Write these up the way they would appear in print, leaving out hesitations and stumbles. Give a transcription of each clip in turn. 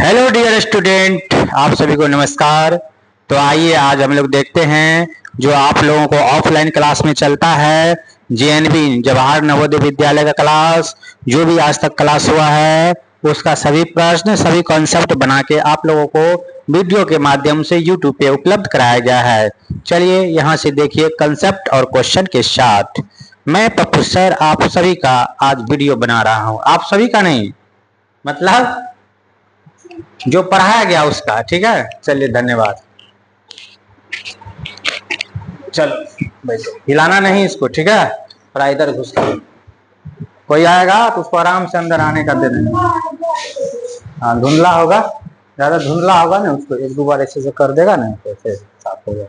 Hello dear student, आप सभी को नमस्कार। तो आइए आज हम लोग देखते हैं जो आप लोगों को ऑफलाइन क्लास में चलता है जेएनवी जवाहर नवोदय विद्यालय का क्लास, जो भी आज तक क्लास हुआ है उसका सभी प्रश्न सभी कॉन्सेप्ट बना के आप लोगों को वीडियो के माध्यम से यूट्यूब पे उपलब्ध कराया गया है। चलिए यहाँ से देखिए कंसेप्ट और क्वेश्चन के साथ। मैं पप्पू सर आप सभी का आज वीडियो बना रहा हूँ, आप सभी का नहीं, मतलब जो पढ़ाया गया उसका। ठीक है, चलिए धन्यवाद। चलो बैठो, हिलाना नहीं इसको, ठीक है। थोड़ा इधर घुस कर, कोई आएगा तो उसको आराम से अंदर आने का दे देना। हाँ, धुंधला होगा, ज्यादा धुंधला होगा ना, उसको एक दो बार ऐसे से कर देगा ना तो फिर साफ होगा।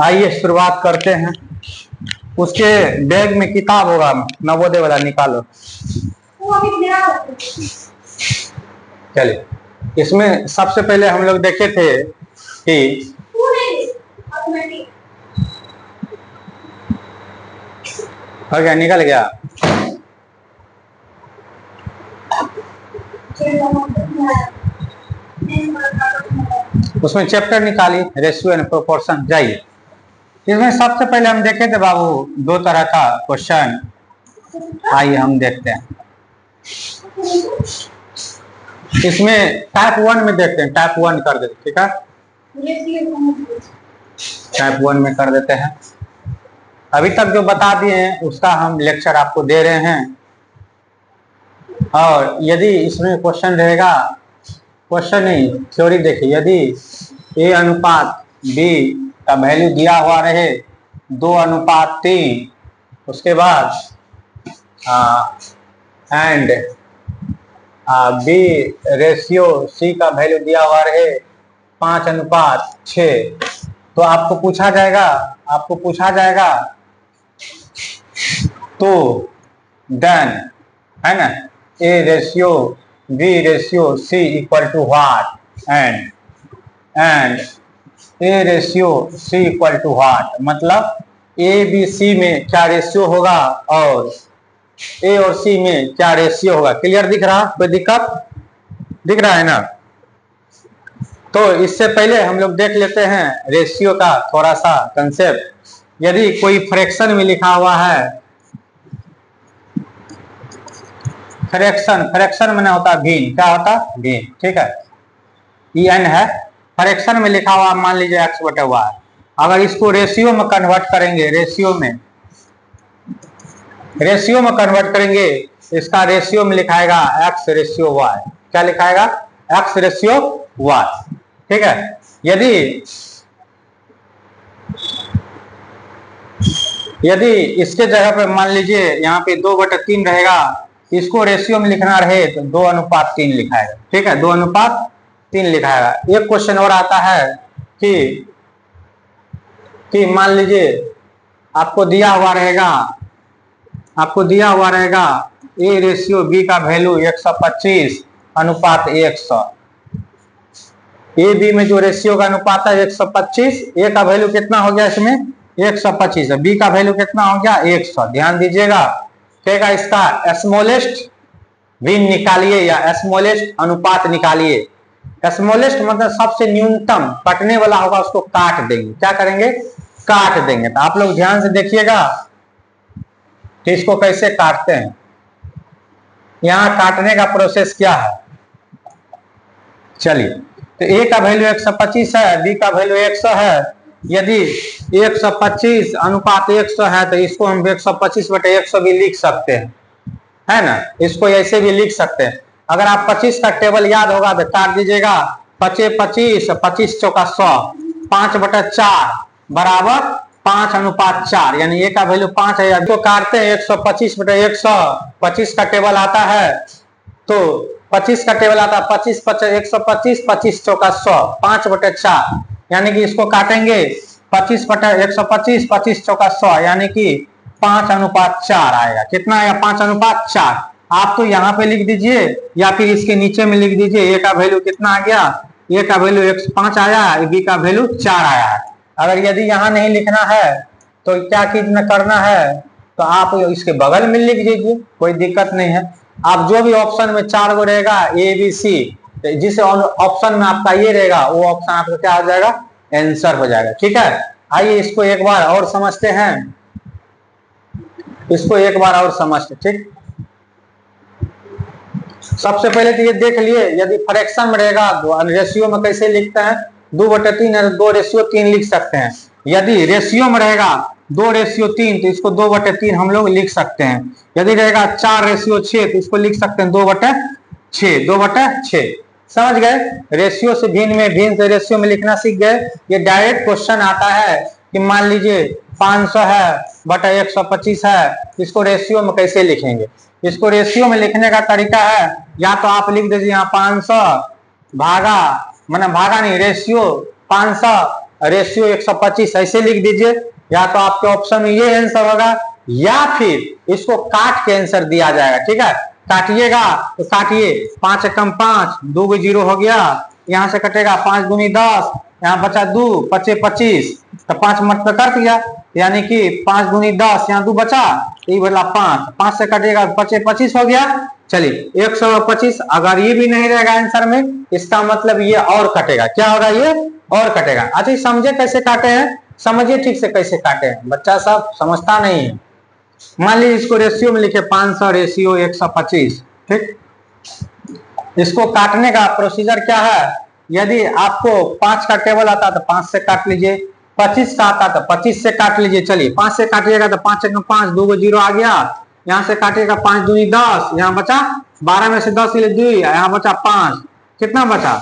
आइए शुरुआत करते हैं। उसके बैग में किताब होगा नवोदय वाला, निकालो। चलिए, इसमें सबसे पहले हम लोग देखे थे कि हो गया, निकल गया। उसमें चैप्टर निकालिए, रेशियो एंड प्रोपोर्शन। जाइए, इसमें सबसे पहले हम देखे थे बाबू दो तरह का क्वेश्चन। आइए हम देखते हैं। इसमें टाइप 1 में देखते हैं, टाइप 1 कर देते, ठीक है। टाइप 1 में कर देते हैं। अभी तक जो बता दिए हैं उसका हम लेक्चर आपको दे रहे हैं। और यदि इसमें क्वेश्चन रहेगा, क्वेश्चन नहीं थ्योरी देखिए, यदि ए अनुपात बी का वैल्यू दिया हुआ रहे 2:3, उसके बाद एंड बी रेशियो सी का वैल्यू दिया हुआ रहे 5:6, तो आपको पूछा जाएगा तो देन, है ना, A ratio B ratio C equal to what, and A ratio C equal to what, मतलब ए बी सी में क्या रेशियो होगा और ए और सी में क्या रेशियो होगा। क्लियर दिख रहा, कोई दिक्कत दिख रहा है ना। तो इससे पहले हम लोग देख लेते हैं रेशियो का थोड़ा सा कंसेप्ट। यदि कोई फ्रैक्शन में लिखा हुआ है, फ्रैक्शन में ना होता भिन्न, क्या होता भिन्न, ठीक है। en है, फ्रैक्शन में लिखा हुआ मान लीजिए x/y। अगर इसको रेशियो में कन्वर्ट करेंगे, रेशियो में कन्वर्ट करेंगे, इसका रेशियो में लिखाएगा x/y। क्या लिखाएगा? x/y, ठीक है। यदि इसके जगह पे मान लीजिए यहाँ पे 2/3 रहेगा, इसको रेशियो में लिखना रहे तो 2:3 लिखाएगा, ठीक है, 2:3 लिखाएगा। एक क्वेश्चन और आता है कि मान लीजिए आपको दिया हुआ रहेगा ए रेशियो बी का वैल्यू 125:100। ए बी में जो रेशियो का अनुपात है 125, ए का वैल्यू कितना हो गया इसमें 125 है, बी का वैल्यू कितना हो गया 100। ध्यान दीजिएगा, कहेगा इसका स्मॉलेस्ट भिन्न निकालिए या स्मॉलेस्ट अनुपात निकालिए। स्मॉलेस्ट मतलब सबसे न्यूनतम, कटने वाला होगा उसको काट देंगे। क्या करेंगे? काट देंगे। तो आप लोग ध्यान से देखिएगा कि इसको कैसे काटते हैं। यहाँ काटने का प्रोसेस क्या है, चलिए। तो ए का वैल्यू 125 है, बी का वैल्यू 100 है। यदि 125:100 है तो इसको हम 125/100 भी लिख सकते हैं, है ना। इसको ऐसे भी लिख सकते हैं। अगर आप 25 का टेबल याद होगा तो काट दीजिएगा, 25 25 25 चौका 100, 5/4 बराबर 5:4, यानी ए का वैल्यू 5 है। तो काटते हैं 125/100, 25 का टेबल आता है तो 25 का टेबल आता है 25 125, 25 चौका 100, 5/4, यानी कि इसको काटेंगे 25/125, 25 चौका 100, यानी कि 5:4 आएगा। कितना आएगा? 5:4। आप तो यहाँ पे लिख दीजिए या फिर इसके नीचे में लिख दीजिए। ए का वैल्यू कितना आ गया? ए का वैल्यू 5 आया, बी का वैल्यू 4 आया है। अगर यदि यहाँ नहीं लिखना है तो क्या करना है, तो आप इसके बगल में लिख दीजिए, कोई दिक्कत नहीं है। आप जो भी ऑप्शन में 4 गो रहेगा ए बी सी, जिस ऑप्शन में आपका ये रहेगा वो ऑप्शन आपका क्या हो जाएगा, आंसर हो जाएगा। ठीक है, आइए इसको एक बार और समझते हैं, इसको एक बार और समझते। ठीक, सबसे पहले तो ये देख लिए, यदि फ्रैक्शन में रहेगा तो रेशियो में कैसे लिखते हैं, 2/3 है तो 2/3 लिख सकते हैं। यदि रेशियो में रहेगा 2/3 तो इसको 2/3 हम लोग लिख सकते हैं। यदि रहेगा 4/6 तो इसको लिख सकते हैं 2/6, 2/6। समझ गए, रेशियो से भिन्न में, भिन्न से रेशियो में लिखना सीख गए। ये डायरेक्ट क्वेश्चन आता है कि मान लीजिए 500 है बटा 125 है, इसको रेशियो में कैसे लिखेंगे। इसको रेशियो में लिखने का तरीका है, या तो आप लिख दीजिए यहाँ 500 भागा, मतलब भागा नहीं, रेशियो 500 रेशियो 125 ऐसे लिख दीजिए। या तो आपके ऑप्शन में ये आंसर होगा, या फिर इसको काट के आंसर दिया जाएगा। ठीक है, काटिएगा तो काटिए, 5 एकम 5, 2 को 0 हो गया, यहाँ से कटेगा 5 दूनी 10, यहाँ बचा 2, 5 25, तो 5 मत पे कट गया, यानी कि 5 दूनी 10, यहाँ 2 बचा, ये बोला 5, 5 से कटेगा 5 25 हो गया। चलिए 125, अगर ये भी नहीं रहेगा आंसर में, इसका मतलब ये और कटेगा। क्या होगा, ये और कटेगा। अच्छा समझे कैसे काटे हैं, समझिए ठीक से कैसे काटे हैं, बच्चा सब समझता नहीं है। मान लीजिए इसको रेशियो में लिखे 500 रेशियो 125। ठीक, इसको काटने का प्रोसीजर क्या है, यदि आपको 5 का टेबल आता तो 5 से काट लीजिए, 25 का आता तो 25 से काट लीजिए। चलिए 5 से काटिएगा तो 5 एकम 5, 2 को 0 आ गया, यहाँ से काटिएगा 5 दूनी 10, यहाँ बचा 12 में से 10 ले 2, यहाँ बचा 5, कितना बचा,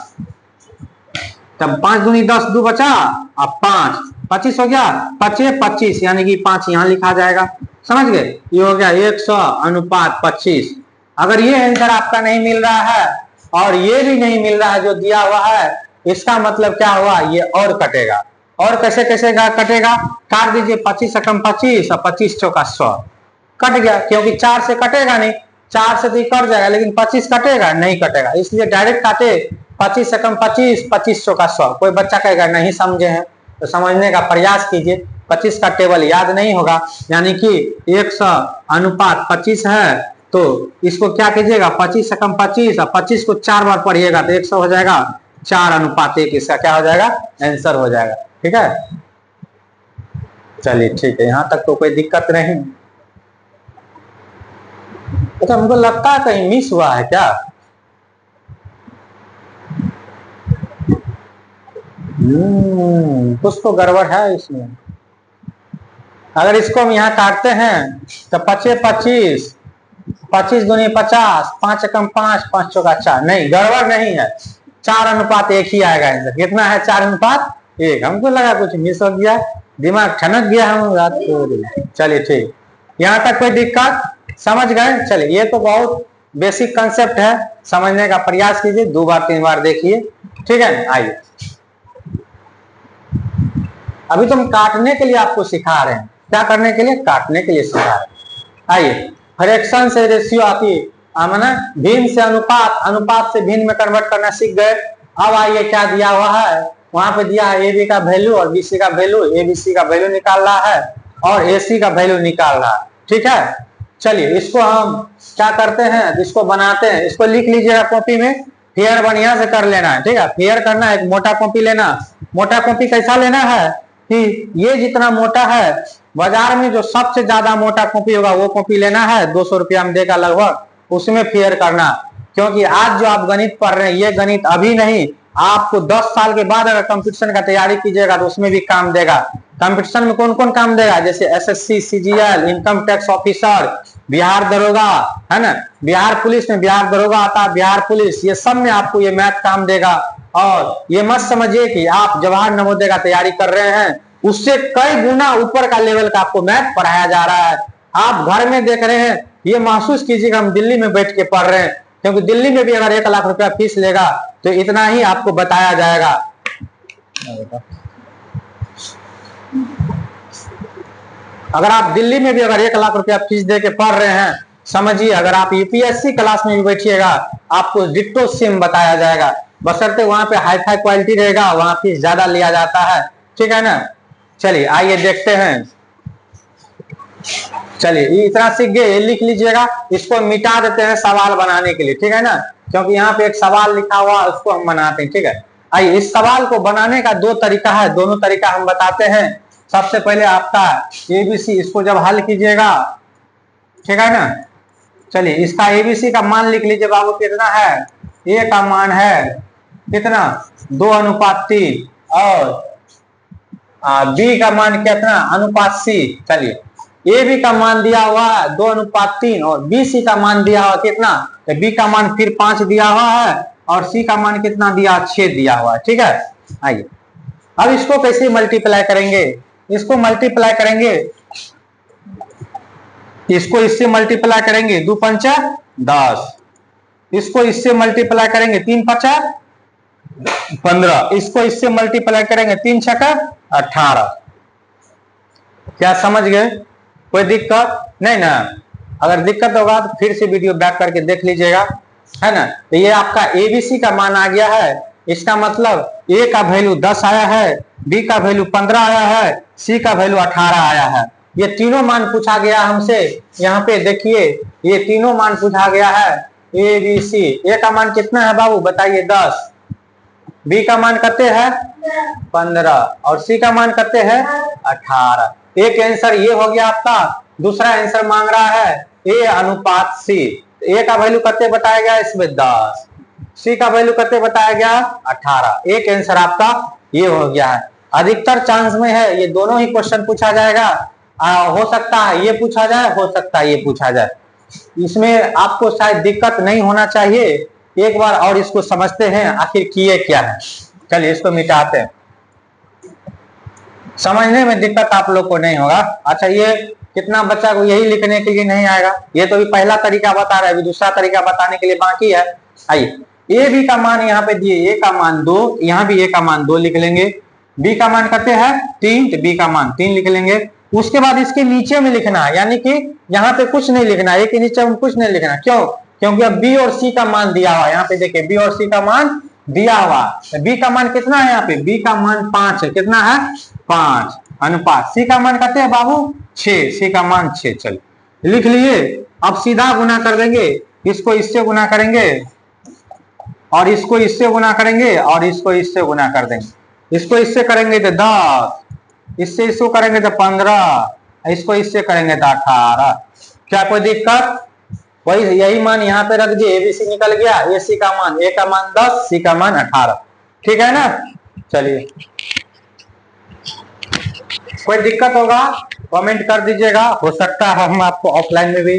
तब 5 दूनी 10, 2 बचा, अब 5 25 हो गया, 25 25, यानी कि 5 यहाँ लिखा जाएगा। समझ गए, ये हो गया 100/25। अगर ये आंसर आपका नहीं मिल रहा है और ये भी नहीं मिल रहा है जो दिया हुआ है, इसका मतलब क्या हुआ, ये और कटेगा। और कैसे कैसे कटेगा, काट दीजिए 25 एकम 25 और 25 चौका 100, कट गया, क्योंकि 4 से कटेगा नहीं, 4 से तो कट जाएगा, लेकिन 25 कटेगा नहीं, कटेगा, इसलिए डायरेक्ट काटे 25 एकम 25, 25 चौका 100। कोई बच्चा कहेगा नहीं समझे हैं तो समझने का प्रयास कीजिए। 25 का टेबल याद नहीं होगा, यानी कि 100/25 है, तो इसको क्या कीजिएगा, 25 एकम 25 और 25 को 4 बार पढ़िएगा तो 100 हो जाएगा, 4/1, इसका क्या हो जाएगा, आंसर हो जाएगा। ठीक है, चलिए ठीक है, यहाँ तक तो कोई दिक्कत नहीं। अच्छा हमको लगता है कहीं मिस हुआ है क्या, कुछ तो गड़बड़ है इसमें। अगर इसको हम यहाँ काटते हैं तो 25 25, 25 दूनी 50, 5 एकम 5, 5 चौका 4, नहीं गड़बड़ नहीं है, 4/1 ही आएगा आंसर। कितना है, 4/1। हमको लगा कुछ मिस हो गया, दिमाग ठनक गया हम रात को। चलिए ठीक, यहाँ तक कोई दिक्कत, समझ गए। चलिए ये तो बहुत बेसिक कंसेप्ट है, समझने का प्रयास कीजिए, 2 बार 3 बार देखिए। ठीक है, आइए अभी तो हम काटने के लिए आपको सिखा रहे हैं, क्या करने के लिए, काटने के लिए सिखा रहे हैं। आइए फ्रैक्शन से रेशियो आती है, माना भिन्न से अनुपात, अनुपात से भिन्न में कन्वर्ट करना सीख गए। अब आइए क्या दिया हुआ है, वहां पे दिया है ए बी का वैल्यू और बी सी का वैल्यू, ए बी सी का वैल्यू निकाल रहा है और ए सी का वैल्यू निकाल रहा है। ठीक है, चलिए इसको हम क्या करते हैं, इसको बनाते हैं, इसको लिख लीजिएगा कॉपी में, फेयर बढ़िया से कर लेना है। ठीक है, फेयर करना है, एक मोटा कॉपी लेना। मोटा कॉपी कैसा लेना है कि ये जितना मोटा है, बाजार में जो सबसे ज्यादा मोटा कॉपी होगा वो कॉपी लेना है, 200 रुपया में देगा लगभग, उसमें फेयर करना। क्योंकि आज जो आप गणित पढ़ रहे हैं ये गणित अभी नहीं, आपको 10 साल के बाद अगर कंपटीशन का तैयारी कीजिएगा तो उसमें भी काम देगा। कंपटीशन में कौन कौन काम देगा, जैसे SSC, CGL, income tax officer, Bihar दरोगा, है ना, बिहार पुलिस में बिहार दरोगा आता है, बिहार पुलिस, ये सब में आपको ये मैथ काम देगा। और ये मत समझिए कि आप जवाहर नवोदय का तैयारी कर रहे हैं, उससे कई गुना ऊपर का लेवल का आपको मैथ पढ़ाया जा रहा है। आप घर में देख रहे हैं, ये महसूस कीजिएगा हम दिल्ली में बैठ के पढ़ रहे हैं, क्योंकि दिल्ली में भी अगर 1 लाख रुपया फीस लेगा तो इतना ही आपको बताया जाएगा। अगर आप दिल्ली में भी अगर 1 लाख रुपया फीस दे के पढ़ रहे हैं, समझिए अगर आप यूपीएससी क्लास में भी बैठिएगा आपको डिट्टो सेम बताया जाएगा, बशर्ते वहां पे हाई फाई क्वालिटी रहेगा, वहां फीस ज्यादा लिया जाता है। ठीक है ना, चलिए आइए देखते हैं। चलिए इतना सीख गए, ये लिख लीजिएगा। इसको मिटा देते हैं सवाल बनाने के लिए, ठीक है ना, क्योंकि यहाँ पे एक सवाल लिखा हुआ उसको हम बनाते हैं, ठीक है। आइए, इस सवाल को बनाने का दो तरीका है, दोनों तरीका हम बताते हैं। सबसे पहले आपका एबीसी, इसको जब हल कीजिएगा, ठीक है ना। चलिए इसका एबीसी का मान लिख लीजिए बाबू, कितना है, ए का मान है कितना 2:3 और बी का मान कितना अनुपात सी। चलिए ए बी का मान दिया हुआ है 2:3 और बी सी का मान दिया हुआ कितना, तो बी का मान फिर 5 दिया हुआ है और सी का मान कितना दिया, 6 दिया हुआ है, ठीक है। आइए अब इसको कैसे मल्टीप्लाई करेंगे, इसको मल्टीप्लाई करेंगे, इसको इससे मल्टीप्लाई करेंगे 2 पंचा 10, इसको इससे मल्टीप्लाई करेंगे 3 पंचा 15, इसको इससे मल्टीप्लाई करेंगे 3 छक्का 18। क्या समझ गए, कोई दिक्कत नहीं ना। अगर दिक्कत होगा तो फिर से वीडियो बैक करके देख लीजिएगा, है ना। तो ये आपका एबीसी का मान आ गया है, इसका मतलब ए का वैल्यू 10 आया है, बी का वैल्यू 15 आया है, सी का वैल्यू 18 आया है। ये तीनों मान पूछा गया हमसे, यहाँ पे देखिए ये तीनों मान पूछा गया है ए बी सी। ए का मान कितना है बाबू बताइए 10, बी का मान कितने है 15 और सी का मान कितने है 18। एक आंसर ये हो गया आपका। दूसरा आंसर मांग रहा है ए अनुपात सी, ए का वैल्यू कितने बताया गया इसमें 10, सी का वैल्यू कितने बताया गया 18। एक आंसर आपका ये हो गया है। अधिकतर चांस में है ये दोनों ही क्वेश्चन पूछा जाएगा, हो सकता है ये पूछा जाए, हो सकता है ये पूछा जाए, इसमें आपको शायद दिक्कत नहीं होना चाहिए। एक बार और इसको समझते हैं आखिर किए क्या है। चलिए इसको मिटाते हैं, समझने में दिक्कत आप लोग को नहीं होगा। अच्छा ये कितना बच्चा को यही लिखने के लिए नहीं आएगा, ये तो भी पहला तरीका बता रहा है, अभी दूसरा तरीका बताने के लिए बाकी है। आइए ए बी का मान यहाँ पे दिए, ए का मान 2, यहाँ भी ए का मान 2 लिख लेंगे, बी का मान कितने है 3, तो बी का मान 3 लिख लेंगे। उसके बाद इसके नीचे में लिखना है, यानी कि यहाँ पे कुछ नहीं लिखना, ए के नीचे में कुछ नहीं लिखना, क्यों, क्योंकि अब बी और सी का मान दिया हुआ, यहाँ पे देखिए बी और सी का मान दिया हुआ। बी का मान कितना है, यहाँ पे बी का मान 5 है, कितना है 5 अनुपात सी का मान कितने है बाबू 6, सी का मान 6। चलिए लिख लिए। अब सीधा गुना कर देंगे, इसको इससे गुना करेंगे और इसको इससे गुना करेंगे और इसको इससे गुना कर देंगे, इसको इससे करेंगे तो 10, इससे इसको करेंगे तो 15, इसको इससे करेंगे तो 18। क्या कोई दिक्कत, वही यही मान यहाँ पे रख दिए, एबीसी निकल गया, ए सी का मान, ए का मान 10, सी का मान 18, ठीक है ना। चलिए कोई दिक्कत होगा कमेंट कर दीजिएगा, हो सकता है हम आपको ऑफलाइन में भी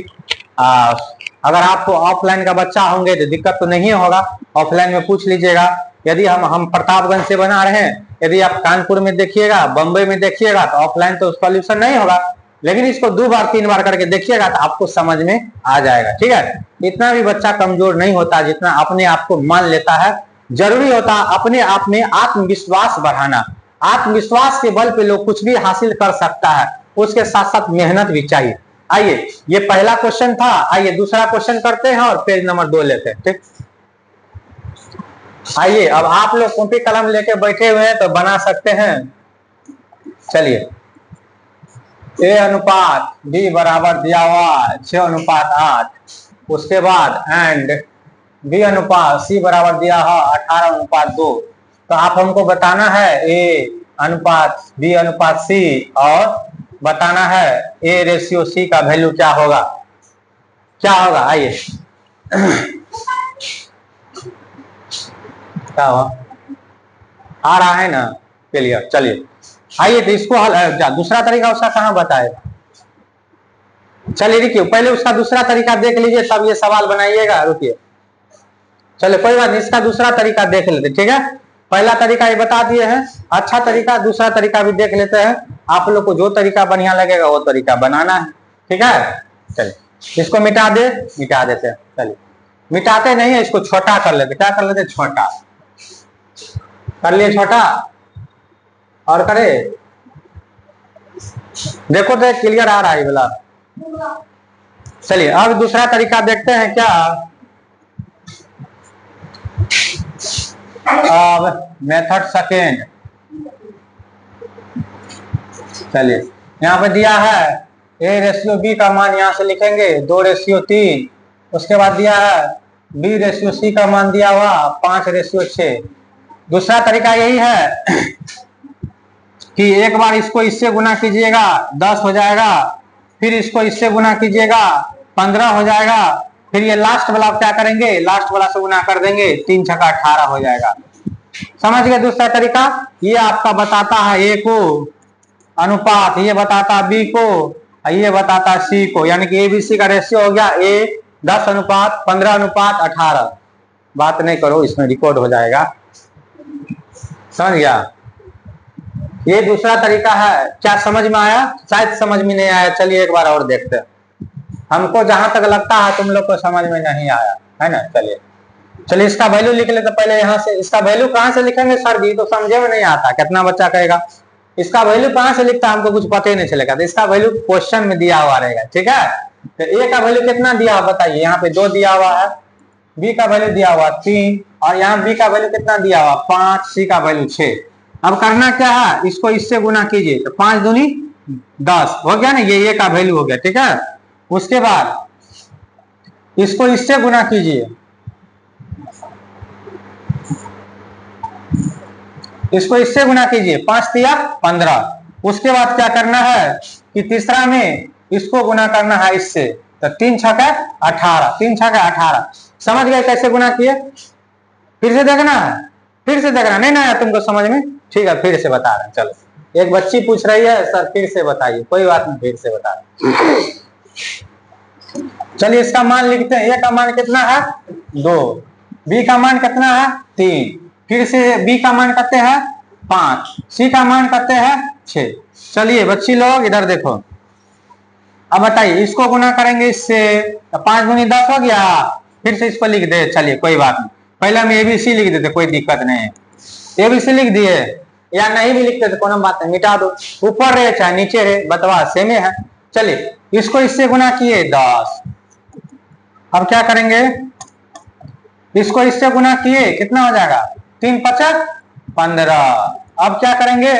अगर आप ऑफलाइन का बच्चा होंगे तो दिक्कत तो नहीं होगा, ऑफलाइन में पूछ लीजिएगा। यदि हम प्रतापगंज से बना रहे हैं, यदि आप कानपुर में देखिएगा, बंबई में देखिएगा तो ऑफलाइन तो सॉल्यूशन नहीं होगा, लेकिन इसको 2 बार 3 बार करके देखिएगा तो आपको समझ में आ जाएगा, ठीक है। इतना भी बच्चा कमजोर नहीं होता जितना अपने आप को मान लेता है। जरूरी होता अपने आप में आत्मविश्वास बढ़ाना, आत्मविश्वास के बल पे लोग कुछ भी हासिल कर सकता है, उसके साथ साथ मेहनत भी चाहिए। आइए ये पहला क्वेश्चन था, आइए दूसरा क्वेश्चन करते हैं और पेज नंबर 2 लेते हैं, ठीक। आइए अब आप लोग कॉपी कलम लेके बैठे हुए हैं तो बना सकते हैं। चलिए ए अनुपात बी बराबर दिया हुआ 6:8, उसके बाद एंड बी अनुपात सी बराबर दिया हुआ 18:2। तो आप हमको बताना है ए अनुपात बी अनुपात सी और बताना है ए रेशियो सी का वैल्यू क्या होगा, क्या होगा। आइए क्या हुआ, आ रहा है ना क्लियर। चलिए आइए तो इसको हल, दूसरा तरीका उसका कहाँ बताए। चलिए रुकिए पहले उसका दूसरा तरीका देख लीजिए तब ये सवाल बनाइएगा, रुकिए। चलिए कोई बात नहीं, इसका दूसरा तरीका देख लेते, ठीक है। पहला तरीका ये बता दिए हैं, अच्छा तरीका दूसरा तरीका भी देख लेते हैं। आप लोग को जो तरीका बढ़िया लगेगा वो तरीका बनाना है, ठीक है। चलिए इसको मिटा देते हैं। चलिए मिटाते नहीं है, इसको छोटा कर लेते, क्या कर लेते, छोटा कर लिए, छोटा और करे, देखो तो क्लियर आ रहा है बोला। चलिए अब दूसरा तरीका देखते हैं क्या। अब मेथड सेकेंड, चलिए यहाँ पे दिया है ए रेशियो बी का मान यहाँ से लिखेंगे 2:3। उसके बाद दिया है बी रेशियो सी का मान दिया हुआ 5:6। दूसरा तरीका यही है कि एक बार इसको इससे गुना कीजिएगा 10 हो जाएगा, फिर इसको इससे गुना कीजिएगा 15 हो जाएगा, फिर ये लास्ट वाला क्या करेंगे, लास्ट वाला से गुना कर देंगे, 3 छक्का 18 हो जाएगा। समझ गए दूसरा तरीका? ये आपका बताता है ए को अनुपात, ये बताता बी को, ये बताता सी को, यानी कि एबीसी का रेशियो हो गया ए 10:15:18। बात नहीं करो, इसमें रिकॉर्ड हो जाएगा। समझ गया? ये दूसरा तरीका है। क्या समझ में आया? शायद समझ में नहीं आया, चलिए एक बार और देखते हैं। हमको जहां तक लगता है तुम लोग को समझ में नहीं आया है ना। चलिए इसका वैल्यू लिख लेते पहले। यहाँ से इसका वैल्यू कहाँ से लिखेंगे सर जी, तो समझे में नहीं आता। कितना बच्चा कहेगा इसका वैल्यू कहाँ से लिखता है, हमको कुछ पता ही नहीं चलेगा। तो इसका वैल्यू क्वेश्चन में दिया हुआ रहेगा, ठीक है। तो ए का वैल्यू कितना दिया हुआ बताइए, यहाँ पे 2 दिया हुआ है, बी का वैल्यू दिया हुआ 3, और यहाँ बी का वैल्यू कितना दिया हुआ 5, सी का वैल्यू 6। अब करना क्या है, इसको इससे गुना कीजिए, तो 5 दूनी 10 हो गया ना, ये का वैल्यू हो गया, ठीक है। उसके बाद इसको इससे गुना कीजिए, इसको इससे गुना कीजिए, 5 तिया 15। उसके बाद क्या करना है कि तीसरा में इसको गुना करना है इससे, तो 3 छक्का 18, 3 छक्का 18। समझ गए कैसे गुना किए? फिर से देखना है, फिर से देखना नहीं ना आया तुमको समझ में, ठीक है फिर से बता रहे हैं। चलो एक बच्ची पूछ रही है सर फिर से बताइए, कोई बात नहीं फिर से बता रहे। चलिए इसका मान लिखते हैं। ए का मान कितना है 2, बी का मान कितना है 3, फिर से बी का मान करते हैं 5, सी का मान करते हैं 6। चलिए बच्ची लोग इधर देखो, अब बताइए इसको गुना करेंगे इससे, तो 5 दूनी 10 हो गया। फिर से इसको लिख दे, चलिए कोई बात नहीं, पहले हम एबीसी लिख देते, कोई दिक्कत नहीं है। एबीसी लिख दिए या नहीं भी लिखते तो कोनो बात नहीं, मिटा दो, ऊपर रहे चाहे नीचे रहे बतवा सेम है। चलिए इसको इससे गुना किए 10। अब क्या करेंगे, इसको इससे गुना किए कितना हो जाएगा 3 5 15। अब क्या करेंगे,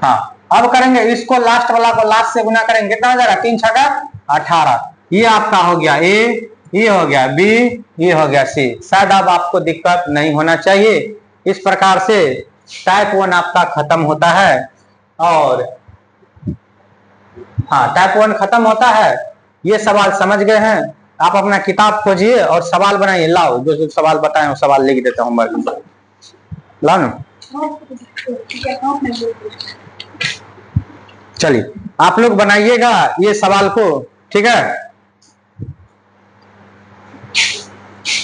हाँ अब करेंगे इसको लास्ट वाला को लास्ट से गुना करेंगे, कितना हो जाएगा 3 छक्का 18। ये आपका हो गया ए, ये हो गया बी, ये हो गया सी। शायद अब आपको दिक्कत नहीं होना चाहिए। इस प्रकार से टाइप 1 आपका खत्म होता है। और हाँ टाइप 1 खत्म होता है। ये सवाल समझ गए हैं? आप अपना किताब खोजिए और सवाल बनाइए। लाओ जो जो सवाल बताए वो सवाल लिख देता हूँ होमवर्क, लाओ ना। चलिए आप लोग बनाइएगा ये सवाल को, ठीक है।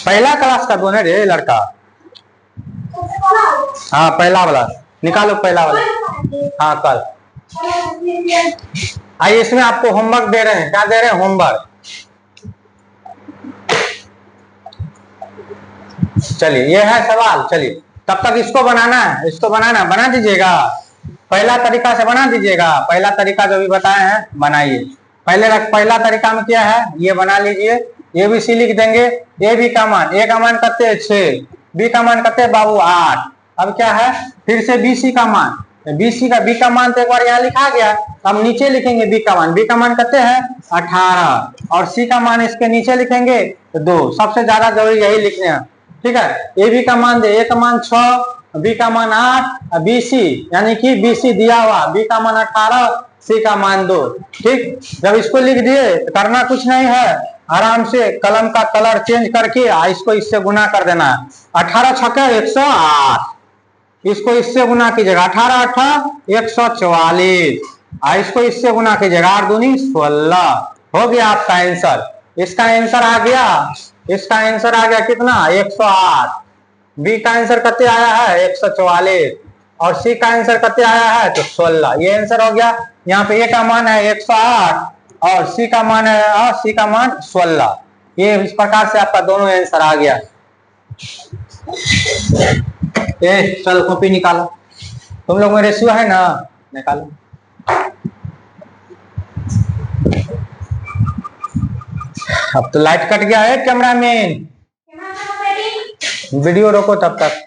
पहला क्लास का कौन है रे लड़का? हाँ पहला वाला निकालो, पहला वाला। हाँ कल आइए, इसमें आपको होमवर्क दे रहे हैं। क्या दे रहे हैं? होमवर्क। चलिए ये है सवाल। चलिए तब तक इसको बनाना है, इसको बनाना बना दीजिएगा, पहला तरीका से बना दीजिएगा। पहला तरीका जो भी बताए हैं बनाइए। पहला तरीका में क्या है ये बना लीजिए। ए बी सी लिख देंगे। ए बी का मान, ए का मान करते हैं 6, बी का मान करते हैं बाबू 8। अब क्या है फिर से बी सी का मान, बी का मान तो एक बार यहाँ लिखा गया, अब नीचे लिखेंगे बी का मान। बी का मान करते हैं 18 और सी का मान इसके नीचे लिखेंगे तो 2। सबसे ज्यादा जरूरी यही लिखने हैं, ठीक है। ए बी का मान दे, ए का मान 6, बी का मान 8, बी सी यानी कि बी सी दिया हुआ, बी का मान 18, सी का मान 2। ठीक, जब इसको लिख दिए तो करना कुछ नहीं है, आराम से कलम का कलर चेंज करके इसको इससे गुना कर देना है। 18 छक्के 108, इसको इससे गुना कीजिएगा 18 8 144, इसको इससे गुना कीजिएगा 8 दूनी 16। हो गया आपका आंसर। इसका आंसर आ गया, इसका आंसर आ गया कितना 108। बी का आंसर कितने आया है 144 और सी का आंसर कितने आया है तो 16। ये आंसर हो गया। यहाँ पे ए का मान है 108 और सी का मान है, और सी का मान 16। ये इस प्रकार से आपका दोनों आंसर आ गया। चलो कॉपी निकालो, तुम लोग में रेशियो है ना, निकालो। अब तो लाइट कट गया है कैमरामैन, वीडियो रोको तब तक।